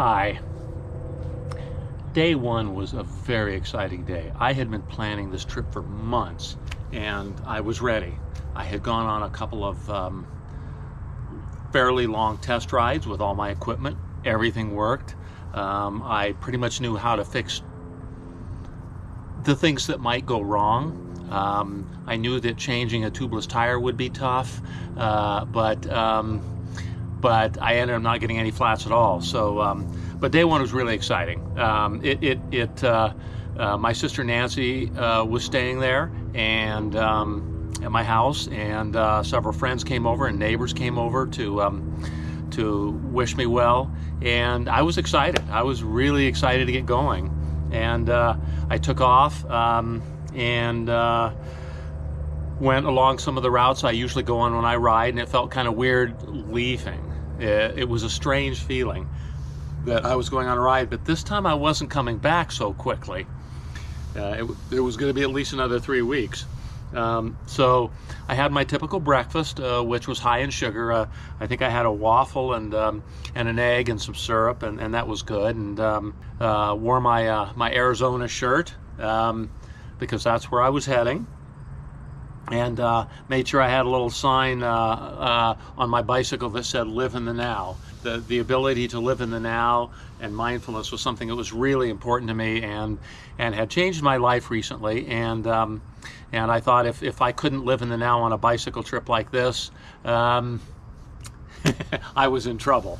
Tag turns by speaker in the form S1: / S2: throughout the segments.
S1: Hi. Day one was a very exciting day. I had been planning this trip for months and I was ready. I had gone on a couple of fairly long test rides with all my equipment. Everything worked. I pretty much knew how to fix the things that might go wrong. I knew that changing a tubeless tire would be tough, but I ended up not getting any flats at all. So, but day one was really exciting. My sister Nancy was staying there and at my house, and several friends came over and neighbors came over to wish me well, and I was excited. I was really excited to get going, and I took off and went along some of the routes I usually go on when I ride, and it felt kind of weird leaving. It was a strange feeling that I was going on a ride, but this time I wasn't coming back so quickly. It was going to be at least another 3 weeks. So I had my typical breakfast, which was high in sugar. I think I had a waffle and an egg and some syrup, and that was good. And wore my Arizona shirt because that's where I was heading. And made sure I had a little sign on my bicycle that said "Live in the Now." The ability to live in the now and mindfulness was something that was really important to me and had changed my life recently. And I thought if I couldn't live in the now on a bicycle trip like this, I was in trouble.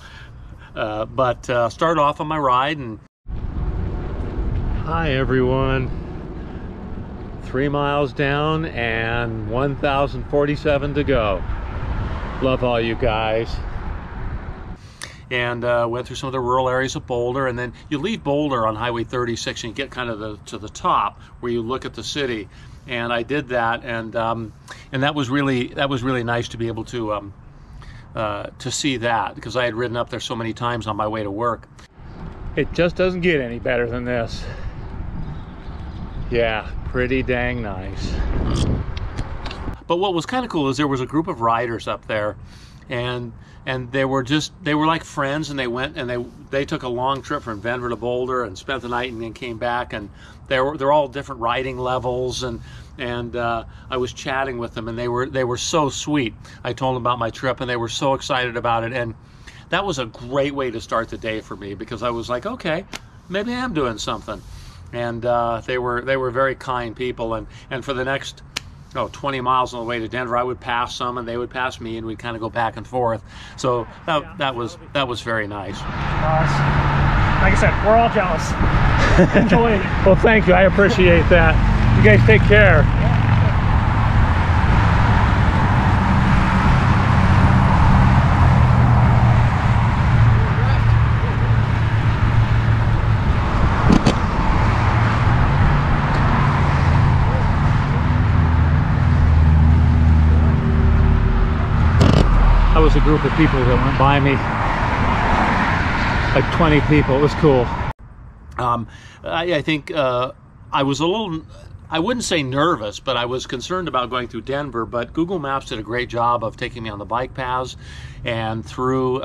S1: But started off on my ride, and hi everyone. 3 miles down and 1,047 to go. Love all you guys. And went through some of the rural areas of Boulder, and then you leave Boulder on Highway 36 and you get kind of to the top where you look at the city. And I did that, and that was really nice to be able to see that, because I had ridden up there so many times on my way to work. It just doesn't get any better than this. Yeah, pretty dang nice. But what was kind of cool is there was a group of riders up there, and they were like friends, and they went and they took a long trip from Denver to Boulder and spent the night and then came back, and they're all different riding levels, and I was chatting with them, and they were so sweet. I told them about my trip and they were so excited about it, and that was a great way to start the day for me, because I was like, okay, maybe I am doing something. And they were very kind people, and for the next 20 miles on the way to Denver, I would pass some and they would pass me, and we'd kind of go back and forth. So that was very nice.
S2: Like I said, we're all jealous. Enjoy it.
S1: Well, thank you. I appreciate that. You guys take care. That was a group of people that went by me, like 20 people. It was cool. I think I was a little, I wouldn't say nervous, but I was concerned about going through Denver, but Google Maps did a great job of taking me on the bike paths and through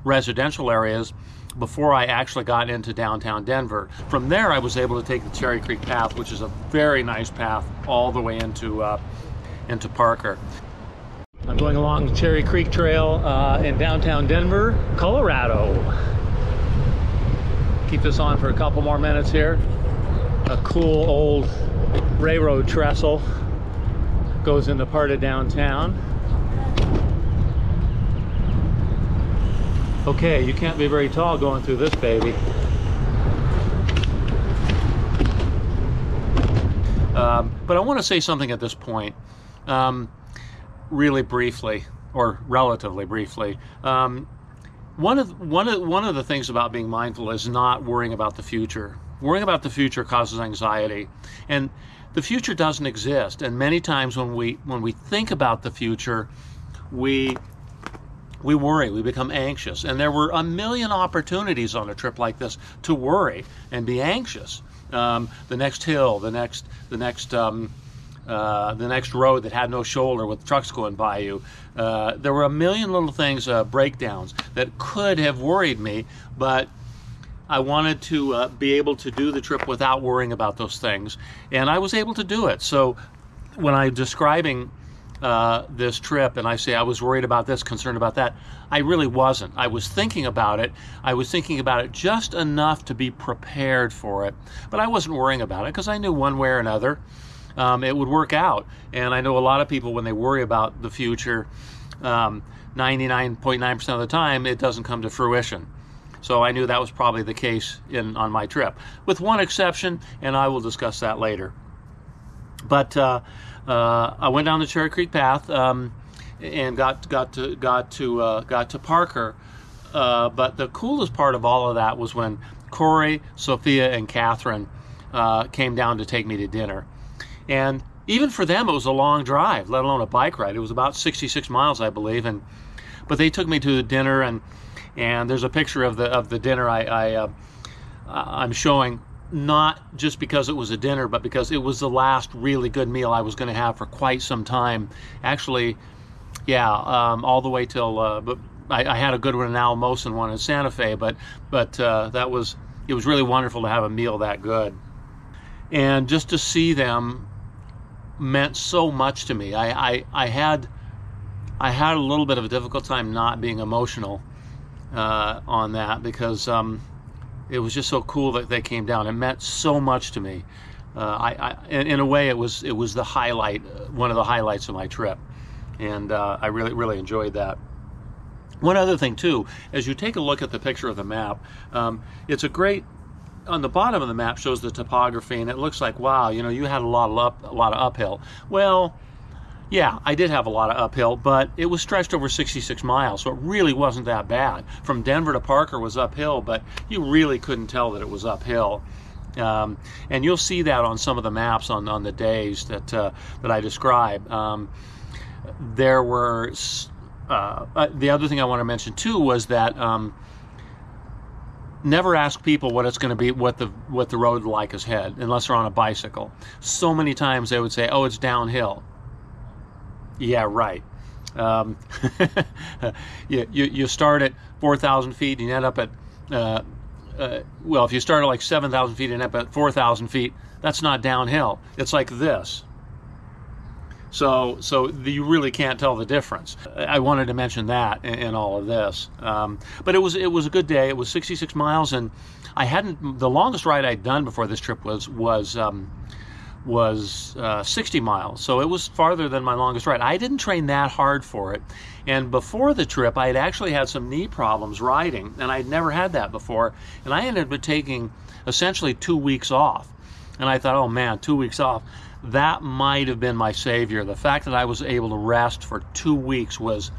S1: residential areas before I actually got into downtown Denver. From there, I was able to take the Cherry Creek path, which is a very nice path all the way into Parker. I'm going along the Cherry Creek Trail in downtown Denver, Colorado. Keep this on for a couple more minutes here. A cool old railroad trestle goes into part of downtown. Okay, you can't be very tall going through this baby. But I want to say something at this point. Really briefly, or relatively briefly. One of the things about being mindful is not worrying about the future. Worrying about the future causes anxiety, and the future doesn't exist. And many times when we think about the future, we worry, we become anxious. And there were a million opportunities on a trip like this to worry and be anxious. The next hill, the next road that had no shoulder with trucks going by you. There were a million little things, breakdowns, that could have worried me, but I wanted to be able to do the trip without worrying about those things, and I was able to do it. So when I'm describing this trip and I say I was worried about this, concerned about that, I really wasn't. I was thinking about it. I was thinking about it just enough to be prepared for it, but I wasn't worrying about it because I knew one way or another it would work out. And I know a lot of people, when they worry about the future, 99.9% of the time it doesn't come to fruition. So I knew that was probably the case on my trip, with one exception, and I will discuss that later. But I went down the Cherry Creek path and got to Parker. But the coolest part of all of that was when Corey, Sophia, and Catherine came down to take me to dinner. And even for them, it was a long drive, let alone a bike ride. It was about 66 miles, I believe. But they took me to the dinner, and there's a picture of the dinner I'm showing. Not just because it was a dinner, but because it was the last really good meal I was going to have for quite some time. Actually, yeah, all the way till. But I had a good one in Alamos and one in Santa Fe. But it was really wonderful to have a meal that good, and just to see them meant so much to me. I had a little bit of a difficult time not being emotional on that because. It was just so cool that they came down. It meant so much to me. In a way, it was the highlight, one of the highlights of my trip, and I really enjoyed that. One other thing too, as you take a look at the picture of the map, it's a great. On the bottom of the map shows the topography, and it looks like, wow, you had a lot of uphill. Well, yeah, I did have a lot of uphill, but it was stretched over 66 miles, so it really wasn't that bad. From Denver to Parker was uphill, but you really couldn't tell that it was uphill. And you'll see that on some of the maps on the days that I describe. There were the other thing I want to mention too was that never ask people what it's going to be, what the road like is ahead, unless they're on a bicycle. So many times they would say, "Oh, it's downhill." Yeah, right. You start at 4,000 feet and you end up at, well, if you start at like 7,000 feet and end up at 4,000 feet, that's not downhill. It's like this. So you really can't tell the difference. I wanted to mention that in all of this. But it was a good day. It was 66 miles, and the longest ride I'd done before this trip was 60 miles, so it was farther than my longest ride. I didn't train that hard for it, and before the trip I had actually had some knee problems riding, and I'd never had that before, and I ended up taking essentially 2 weeks off. And I thought, oh man, 2 weeks off, that might have been my savior. The fact that I was able to rest for 2 weeks was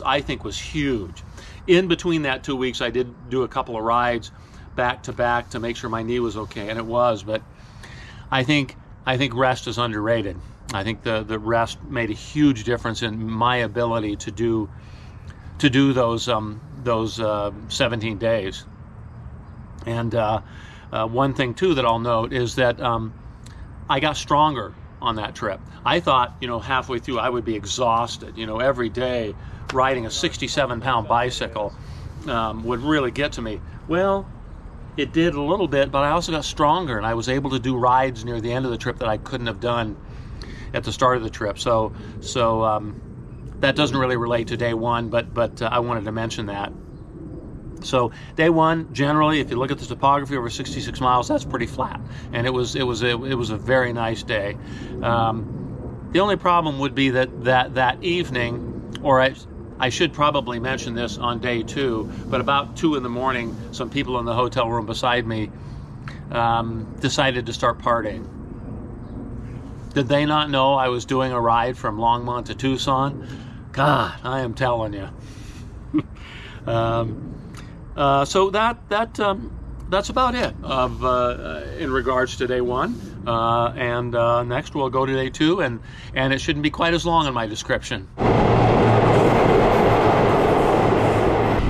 S1: I think was huge. In between that 2 weeks I did do a couple of rides back to back to make sure my knee was okay, and it was. But I think rest is underrated. I think the rest made a huge difference in my ability to do those 17 days. And one thing too that I'll note is that I got stronger on that trip. I thought, halfway through I would be exhausted. Every day riding a 67-pound bicycle would really get to me. Well, it did a little bit, but I also got stronger, and I was able to do rides near the end of the trip that I couldn't have done at the start of the trip. So that doesn't really relate to day one, but I wanted to mention that. So day one, generally, if you look at the topography over 66 miles, that's pretty flat, and it was a very nice day. The only problem would be that evening, or I should probably mention this on day two, but about 2 in the morning, some people in the hotel room beside me decided to start partying. Did they not know I was doing a ride from Longmont to Tucson? God, I am telling you. So that's about it in regards to day one. And next we'll go to day two, and it shouldn't be quite as long in my description.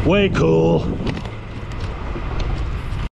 S2: Way cool.